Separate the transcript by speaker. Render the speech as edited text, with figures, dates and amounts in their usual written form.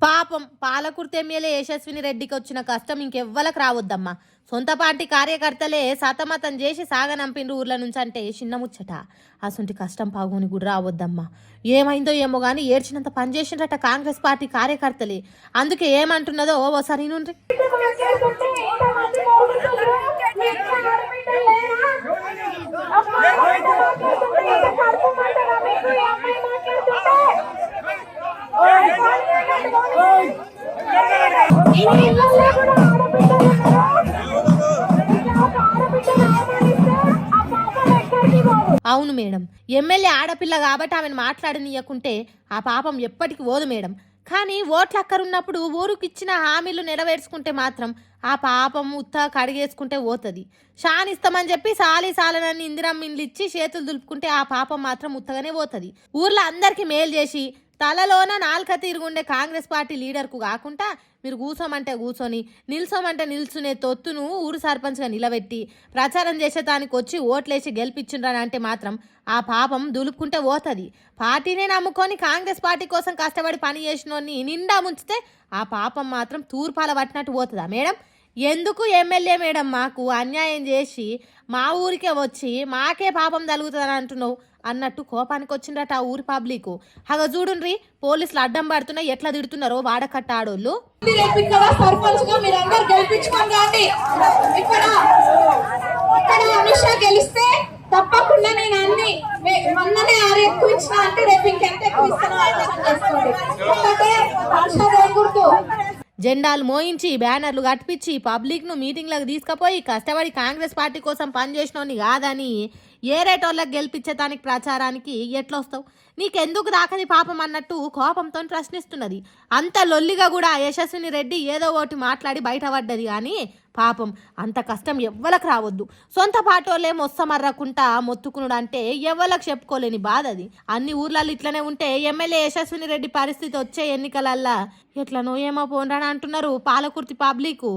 Speaker 1: పాపం పాలకుర్తి ఎమ్మెల్యే యశస్విని రెడ్డికి వచ్చిన కష్టం ఇంకెవ్వలకు రావద్దమ్మా. సొంత పార్టీ కార్యకర్తలే సతమతం చేసి సాగనంపిన ఊర్ల నుంచి అంటే చిన్న ముచ్చట. అసొంటి కష్టం పాగోని కూడా రావద్దమ్మా. ఏమైందో ఏమో కానీ ఏడ్చినంత పనిచేసినట కాంగ్రెస్ పార్టీ కార్యకర్తలే. అందుకే ఏమంటున్నదో ఓసారి నుండి అవును మేడం, ఎమ్మెల్యే ఆడపిల్ల కాబట్టి ఆమెను మాట్లాడనీయకుంటే ఆ పాపం ఎప్పటికి పోదు మేడం. కానీ ఓట్ల అక్కరున్నప్పుడు ఊరికి ఇచ్చిన హామీలు నెరవేర్చుకుంటే మాత్రం ఆ పాపం ఉత్త కడిగేసుకుంటే పోతుంది. షానిస్తామని చెప్పి సాలి సాలనని ఇందిరమ్మ ఇండ్లు ఇచ్చి చేతులు దులుపుకుంటే ఆ పాపం మాత్రం ఉత్తగానే పోతుంది. ఊర్లో అందరికీ మేలు చేసి తలలోన నాలుక తిరుగుండే కాంగ్రెస్ పార్టీ లీడర్కు కాకుండా మీరు కూసోమంటే కూర్చొని నిల్చోమంటే నిల్చునే తొత్తును ఊరు సర్పంచ్గా నిలబెట్టి ప్రచారం చేసేదానికి వచ్చి ఓట్లేసి గెలిపించుండ్రని అంటే మాత్రం ఆ పాపం దులుపుకుంటే పోతుంది. పార్టీనే నమ్ముకొని కాంగ్రెస్ పార్టీ కోసం కష్టపడి పని చేసినోని నిండా ముంచితే ఆ పాపం మాత్రం తూర్పాల పట్టినట్టు పోతుందా మేడం? ఎందుకు ఎమ్మెల్యే మేడం మాకు అన్యాయం చేసి మా ఊరికే వచ్చి మాకే పాపం తలుగుతుందని అంటున్నావు అన్నట్టు కోపానికి వచ్చిందట ఆ ఊరి పబ్లిక్. హగ చూడుండ్రి పోలీసులు అడ్డం పడుతున్నా ఎట్లా తిడుతున్నారో వాడకట్ట ఆడోళ్ళు.
Speaker 2: గెలిస్తే తప్పకుండా నేను అన్ని మొన్ననే ఆరు ఎక్కువ ఇచ్చిన అంటే రేపు ఇంకెంత ఎక్కువ ఇస్తానో ఆలోచన చేసుకోండి.
Speaker 1: జెండాలు మోయించి బ్యానర్లు కట్టించి పబ్లిక్ను మీటింగ్లకు తీసుకుపోయి కష్టపడి కాంగ్రెస్ పార్టీ కోసం పనిచేసినోని కాదని ఏరేటోళ్ళకి గెలిపించేదానికి ప్రచారానికి ఎట్లొస్తావు? నీకెందుకు దాకది పాపం అన్నట్టు కోపంతో ప్రశ్నిస్తున్నది. అంత లొల్లిగా కూడా యశస్విని రెడ్డి ఏదో ఒకటి మాట్లాడి బయటపడ్డది. కానీ పాపం అంత కష్టం ఎవ్వలకు రావద్దు. సొంత పాటోళ్ళే మొత్తమర్రకుంటా మొత్తుకునుడు అంటే ఎవ్వలకు చెప్పుకోలేని బాధ అది. అన్ని ఊర్లలో ఇట్లనే ఉంటే ఎమ్మెల్యే యశస్విని రెడ్డి పరిస్థితి వచ్చే ఎన్నికలల్లా ఎట్లనో ఏమో పోండ్రని అంటున్నారు పాలకుర్తి పబ్లిక్.